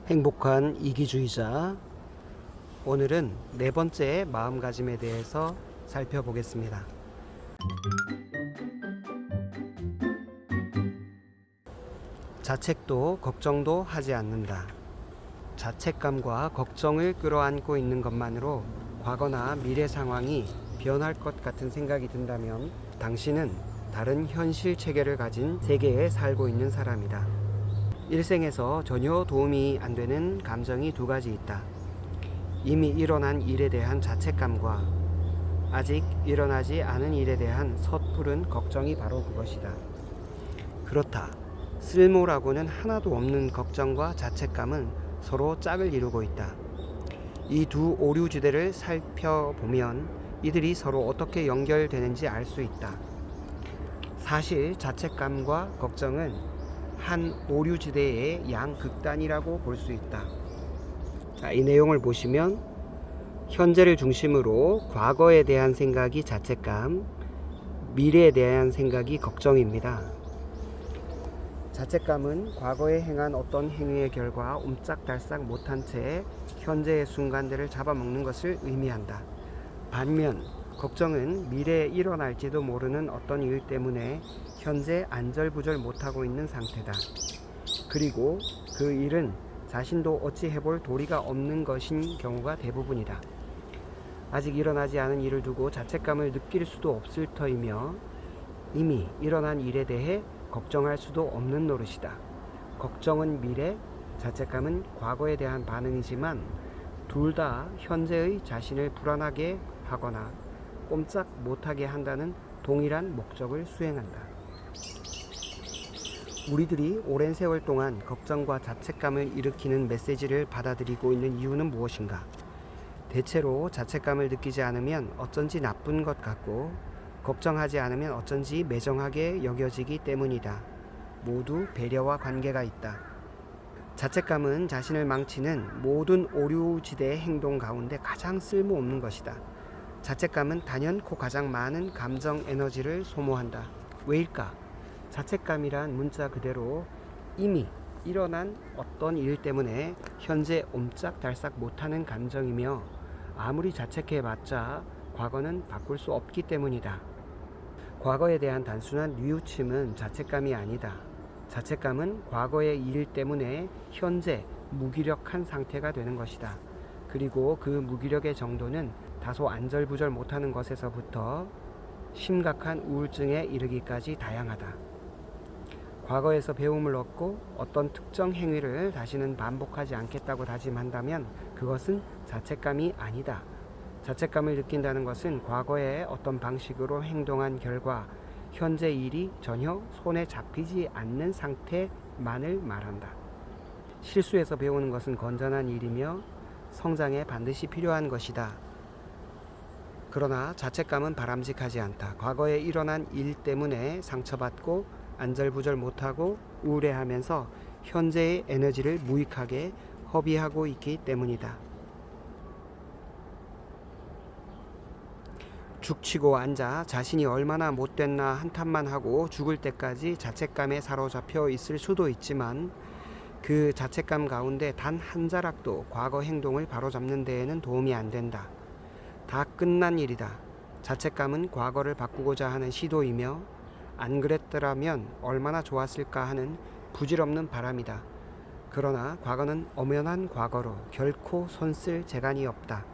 행복한 이기주의자. 오늘은 네 번째 마음가짐에 대해서 살펴보겠습니다. 자책도 걱정도 하지 않는다. 자책감과 걱정을 끌어안고 있는 것만으로 과거나 미래 상황이 변할 것 같은 생각이 든다면 당신은 다른 현실 체계를 가진 세계에 살고 있는 사람이다. 일생에서 전혀 도움이 안 되는 감정이 두 가지 있다. 이미 일어난 일에 대한 자책감과 아직 일어나지 않은 일에 대한 섣부른 걱정이 바로 그것이다. 그렇다. 쓸모라고는 하나도 없는 걱정과 자책감은 서로 짝을 이루고 있다. 이 두 오류지대를 살펴보면 이들이 서로 어떻게 연결되는지 알 수 있다. 사실 자책감과 걱정은 한 오류지대의 양극단이라고 볼 수 있다. 자, 이 내용을 보시면 현재를 중심으로 과거에 대한 생각이 자책감, 미래에 대한 생각이 걱정입니다. 자책감은 과거에 행한 어떤 행위의 결과 옴짝달싹 못한 채 현재의 순간들을 잡아먹는 것을 의미한다. 반면 걱정은 미래에 일어날지도 모르는 어떤 일 때문에 현재 안절부절 못하고 있는 상태다. 그리고 그 일은 자신도 어찌 해볼 도리가 없는 것인 경우가 대부분이다. 아직 일어나지 않은 일을 두고 자책감을 느낄 수도 없을 터이며 이미 일어난 일에 대해 걱정할 수도 없는 노릇이다. 걱정은 미래, 자책감은 과거에 대한 반응이지만 둘 다 현재의 자신을 불안하게 하거나 꼼짝 못하게 한다는 동일한 목적을 수행한다. 우리들이 오랜 세월 동안 걱정과 자책감을 일으키는 메시지를 받아들이고 있는 이유는 무엇인가? 대체로 자책감을 느끼지 않으면 어쩐지 나쁜 것 같고 걱정하지 않으면 어쩐지 매정하게 여겨지기 때문이다. 모두 배려와 관계가 있다. 자책감은 자신을 망치는 모든 오류지대의 행동 가운데 가장 쓸모없는 것이다. 자책감은 단연코 가장 많은 감정 에너지를 소모한다. 왜일까? 자책감이란 문자 그대로 이미 일어난 어떤 일 때문에 현재 옴짝달싹 못하는 감정이며 아무리 자책해봤자 과거는 바꿀 수 없기 때문이다. 과거에 대한 단순한 뉘우침은 자책감이 아니다. 자책감은 과거의 일 때문에 현재 무기력한 상태가 되는 것이다. 그리고 그 무기력의 정도는 다소 안절부절 못하는 것에서부터 심각한 우울증에 이르기까지 다양하다. 과거에서 배움을 얻고 어떤 특정 행위를 다시는 반복하지 않겠다고 다짐한다면 그것은 자책감이 아니다. 자책감을 느낀다는 것은 과거에 어떤 방식으로 행동한 결과 현재 일이 전혀 손에 잡히지 않는 상태만을 말한다. 실수에서 배우는 것은 건전한 일이며 성장에 반드시 필요한 것이다. 그러나 자책감은 바람직하지 않다. 과거에 일어난 일 때문에 상처받고 안절부절 못하고 우울해하면서 현재의 에너지를 무익하게 허비하고 있기 때문이다. 죽치고 앉아 자신이 얼마나 못됐나 한탄만 하고 죽을 때까지 자책감에 사로잡혀 있을 수도 있지만 그 자책감 가운데 단 한 자락도 과거 행동을 바로잡는 데에는 도움이 안 된다. 다 끝난 일이다. 자책감은 과거를 바꾸고자 하는 시도이며 안 그랬더라면 얼마나 좋았을까 하는 부질없는 바람이다. 그러나 과거는 엄연한 과거로 결코 손쓸 재간이 없다.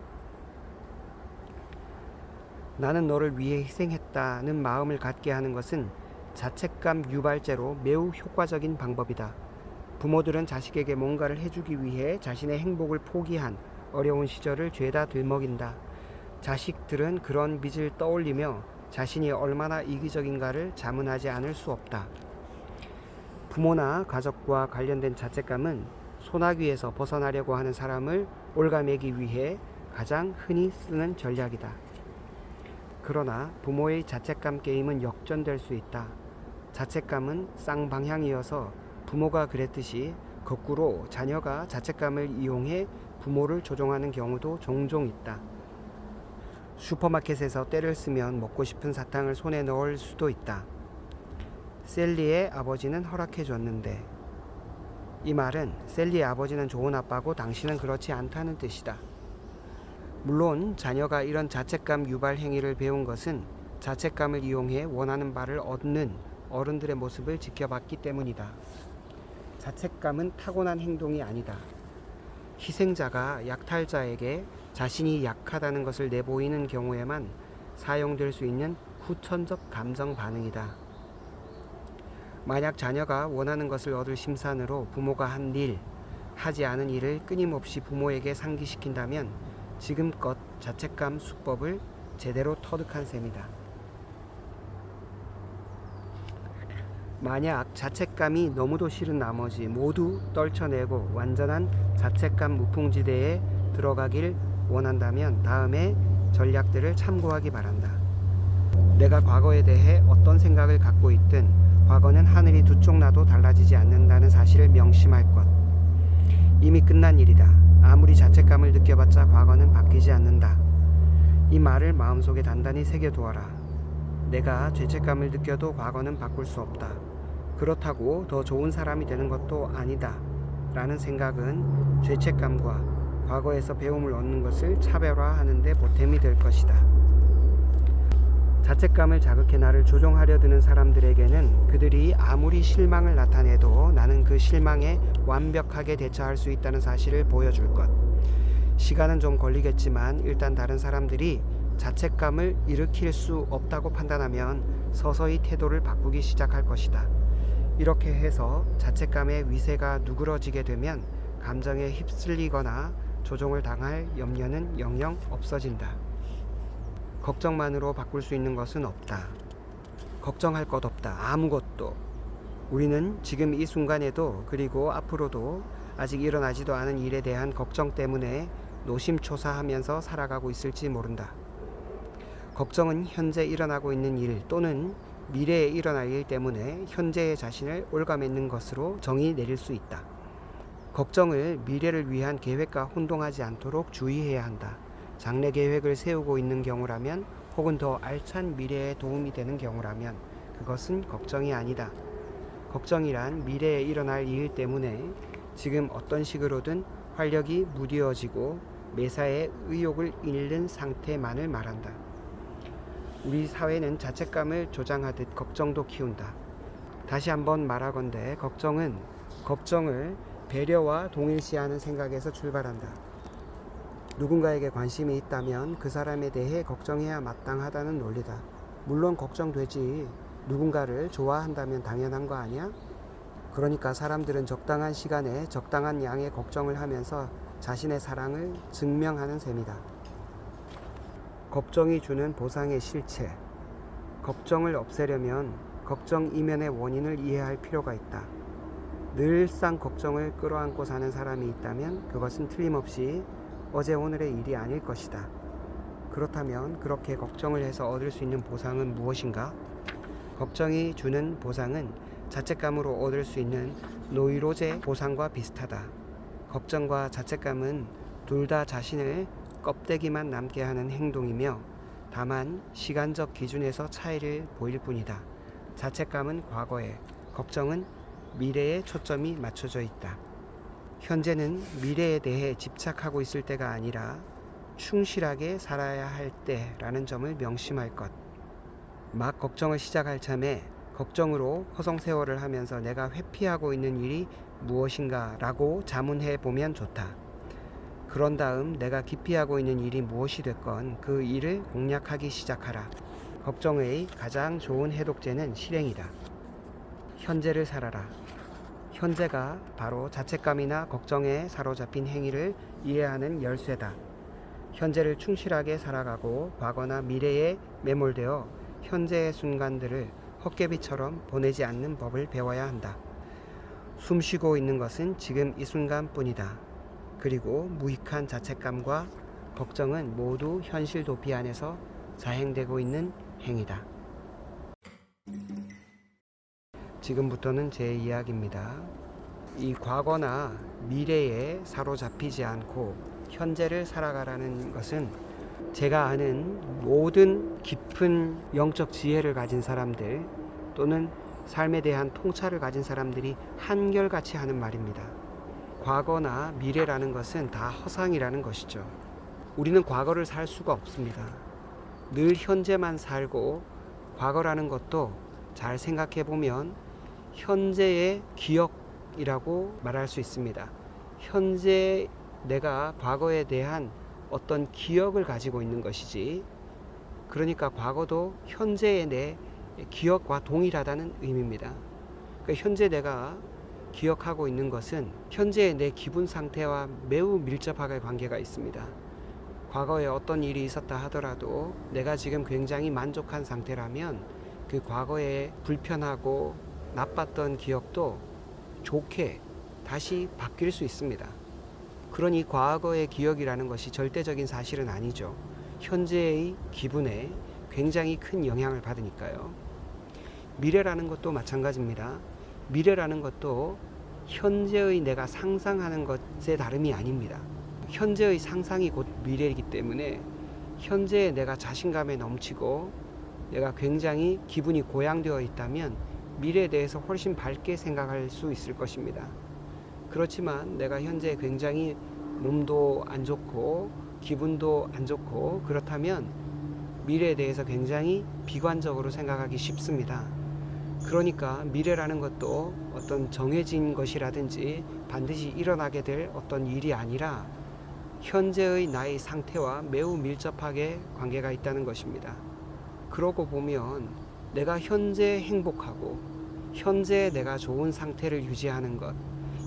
나는 너를 위해 희생했다는 마음을 갖게 하는 것은 자책감 유발제로 매우 효과적인 방법이다. 부모들은 자식에게 뭔가를 해주기 위해 자신의 행복을 포기한 어려운 시절을 죄다 들먹인다. 자식들은 그런 빚을 떠올리며 자신이 얼마나 이기적인가를 자문하지 않을 수 없다. 부모나 가족과 관련된 자책감은 소나기에서 벗어나려고 하는 사람을 올가매기 위해 가장 흔히 쓰는 전략이다. 그러나 부모의 자책감 게임은 역전될 수 있다. 자책감은 쌍방향이어서 부모가 그랬듯이 거꾸로 자녀가 자책감을 이용해 부모를 조종하는 경우도 종종 있다. 슈퍼마켓에서 때를 쓰면 먹고 싶은 사탕을 손에 넣을 수도 있다. 셀리의 아버지는 허락해 줬는데 이 말은 셀리의 아버지는 좋은 아빠고 당신은 그렇지 않다는 뜻이다. 물론 자녀가 이런 자책감 유발 행위를 배운 것은 자책감을 이용해 원하는 바를 얻는 어른들의 모습을 지켜봤기 때문이다. 자책감은 타고난 행동이 아니다. 희생자가 약탈자에게 자신이 약하다는 것을 내보이는 경우에만 사용될 수 있는 후천적 감정 반응이다. 만약 자녀가 원하는 것을 얻을 심산으로 부모가 한 일, 하지 않은 일을 끊임없이 부모에게 상기시킨다면 지금껏 자책감 수법을 제대로 터득한 셈이다. 만약 자책감이 너무도 싫은 나머지 모두 떨쳐내고 완전한 자책감 무풍지대에 들어가길 원한다면 다음의 전략들을 참고하기 바란다. 내가 과거에 대해 어떤 생각을 갖고 있든 과거는 하늘이 두 쪽 나도 달라지지 않는다는 사실을 명심할 것. 이미 끝난 일이다. 아무리 자책감을 느껴봤자 과거는 바뀌지 않는다. 이 말을 마음속에 단단히 새겨두어라. 내가 죄책감을 느껴도 과거는 바꿀 수 없다. 그렇다고 더 좋은 사람이 되는 것도 아니다. 라는 생각은 죄책감과 과거에서 배움을 얻는 것을 차별화하는 데 보탬이 될 것이다. 자책감을 자극해 나를 조종하려 드는 사람들에게는 그들이 아무리 실망을 나타내도 나는 그 실망에 완벽하게 대처할 수 있다는 사실을 보여줄 것. 시간은 좀 걸리겠지만 일단 다른 사람들이 자책감을 일으킬 수 없다고 판단하면 서서히 태도를 바꾸기 시작할 것이다. 이렇게 해서 자책감의 위세가 누그러지게 되면 감정에 휩쓸리거나 조종을 당할 염려는 영영 없어진다. 걱정만으로 바꿀 수 있는 것은 없다. 걱정할 것 없다. 아무것도. 우리는 지금 이 순간에도 그리고 앞으로도 아직 일어나지도 않은 일에 대한 걱정 때문에 노심초사하면서 살아가고 있을지 모른다. 걱정은 현재 일어나고 있는 일 또는 미래에 일어날 일 때문에 현재의 자신을 올가매는 것으로 정의 내릴 수 있다. 걱정을 미래를 위한 계획과 혼동하지 않도록 주의해야 한다. 장래 계획을 세우고 있는 경우라면 혹은 더 알찬 미래에 도움이 되는 경우라면 그것은 걱정이 아니다. 걱정이란 미래에 일어날 일 때문에 지금 어떤 식으로든 활력이 무뎌지고 매사에 의욕을 잃는 상태만을 말한다. 우리 사회는 자책감을 조장하듯 걱정도 키운다. 다시 한번 말하건대 걱정은 걱정을 배려와 동일시하는 생각에서 출발한다. 누군가에게 관심이 있다면 그 사람에 대해 걱정해야 마땅하다는 논리다. 물론 걱정되지. 누군가를 좋아한다면 당연한 거 아니야? 그러니까 사람들은 적당한 시간에 적당한 양의 걱정을 하면서 자신의 사랑을 증명하는 셈이다. 걱정이 주는 보상의 실체. 걱정을 없애려면 걱정 이면의 원인을 이해할 필요가 있다. 늘상 걱정을 끌어안고 사는 사람이 있다면 그것은 틀림없이 어제 오늘의 일이 아닐 것이다. 그렇다면 그렇게 걱정을 해서 얻을 수 있는 보상은 무엇인가? 걱정이 주는 보상은 자책감으로 얻을 수 있는 노이로제 보상과 비슷하다. 걱정과 자책감은 둘 다 자신을 껍데기만 남게 하는 행동이며 다만 시간적 기준에서 차이를 보일 뿐이다. 자책감은 과거에, 걱정은 미래에 초점이 맞춰져 있다. 현재는 미래에 대해 집착하고 있을 때가 아니라 충실하게 살아야 할 때라는 점을 명심할 것. 막 걱정을 시작할 참에 걱정으로 허송세월을 하면서 내가 회피하고 있는 일이 무엇인가 라고 자문해 보면 좋다. 그런 다음 내가 기피하고 있는 일이 무엇이 됐건 그 일을 공략하기 시작하라. 걱정의 가장 좋은 해독제는 실행이다. 현재를 살아라. 현재가 바로 자책감이나 걱정에 사로잡힌 행위를 이해하는 열쇠다. 현재를 충실하게 살아가고 과거나 미래에 매몰되어 현재의 순간들을 헛개비처럼 보내지 않는 법을 배워야 한다. 숨쉬고 있는 것은 지금 이 순간뿐이다. 그리고 무익한 자책감과 걱정은 모두 현실 도피 안에서 자행되고 있는 행위다. 지금부터는 제 이야기입니다. 이 과거나 미래에 사로잡히지 않고 현재를 살아가라는 것은 제가 아는 모든 깊은 영적 지혜를 가진 사람들 또는 삶에 대한 통찰을 가진 사람들이 한결같이 하는 말입니다. 과거나 미래라는 것은 다 허상이라는 것이죠. 우리는 과거를 살 수가 없습니다. 늘 현재만 살고 과거라는 것도 잘 생각해 보면 현재의 기억이라고 말할 수 있습니다. 현재 내가 과거에 대한 어떤 기억을 가지고 있는 것이지, 그러니까 과거도 현재의 내 기억과 동일하다는 의미입니다. 그러니까 현재 내가 기억하고 있는 것은 현재의 내 기분 상태와 매우 밀접하게 관계가 있습니다. 과거에 어떤 일이 있었다 하더라도 내가 지금 굉장히 만족한 상태라면 그 과거에 불편하고 나빴던 기억도 좋게 다시 바뀔 수 있습니다. 그러니 과거의 기억이라는 것이 절대적인 사실은 아니죠. 현재의 기분에 굉장히 큰 영향을 받으니까요. 미래라는 것도 마찬가지입니다. 미래라는 것도 현재의 내가 상상하는 것의 다름이 아닙니다. 현재의 상상이 곧 미래이기 때문에 현재의 내가 자신감에 넘치고 내가 굉장히 기분이 고양되어 있다면 미래에 대해서 훨씬 밝게 생각할 수 있을 것입니다. 그렇지만 내가 현재 굉장히 몸도 안 좋고 기분도 안 좋고 그렇다면 미래에 대해서 굉장히 비관적으로 생각하기 쉽습니다. 그러니까 미래라는 것도 어떤 정해진 것이라든지 반드시 일어나게 될 어떤 일이 아니라 현재의 나의 상태와 매우 밀접하게 관계가 있다는 것입니다. 그러고 보면 내가 현재 행복하고 현재 내가 좋은 상태를 유지하는 것,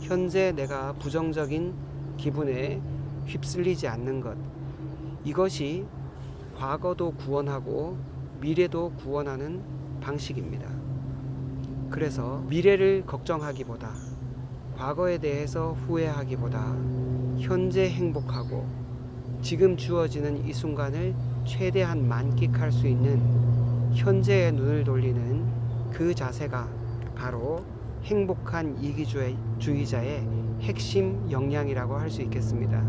현재 내가 부정적인 기분에 휩쓸리지 않는 것, 이것이 과거도 구원하고 미래도 구원하는 방식입니다. 그래서 미래를 걱정하기보다 과거에 대해서 후회하기보다 현재 행복하고 지금 주어지는 이 순간을 최대한 만끽할 수 있는 현재에 눈을 돌리는 그 자세가 바로 행복한 이기주의자의 핵심 역량이라고 할 수 있겠습니다.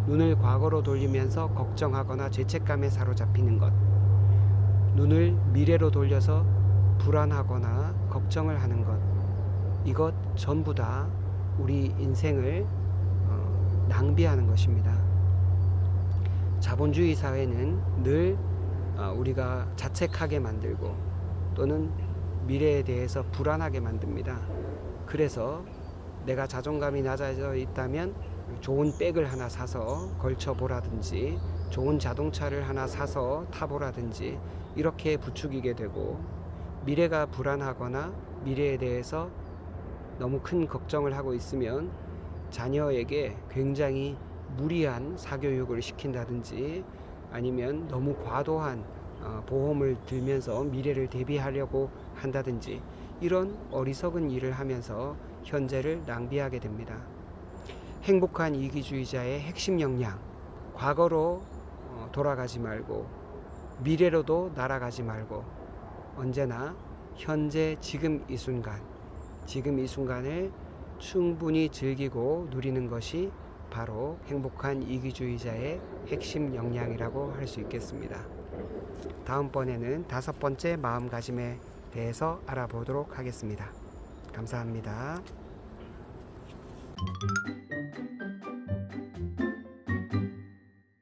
눈을 과거로 돌리면서 걱정하거나 죄책감에 사로잡히는 것, 눈을 미래로 돌려서 불안하거나 걱정을 하는 것, 이것 전부 다 우리 인생을 낭비하는 것입니다. 자본주의 사회는 늘 우리가 자책하게 만들고 또는 미래에 대해서 불안하게 만듭니다. 그래서 내가 자존감이 낮아져 있다면 좋은 백을 하나 사서 걸쳐보라든지 좋은 자동차를 하나 사서 타보라든지 이렇게 부추기게 되고, 미래가 불안하거나 미래에 대해서 너무 큰 걱정을 하고 있으면 자녀에게 굉장히 무리한 사교육을 시킨다든지 아니면 너무 과도한 보험을 들면서 미래를 대비하려고 한다든지 이런 어리석은 일을 하면서 현재를 낭비하게 됩니다. 행복한 이기주의자의 핵심 역량, 과거로 돌아가지 말고 미래로도 날아가지 말고 언제나 현재 지금 이 순간을 충분히 즐기고 누리는 것이 바로 행복한 이기주의자의 핵심 역량이라고 할 수 있겠습니다. 다음번에는 5번째 마음가짐에 대해서 알아보도록 하겠습니다. 감사합니다.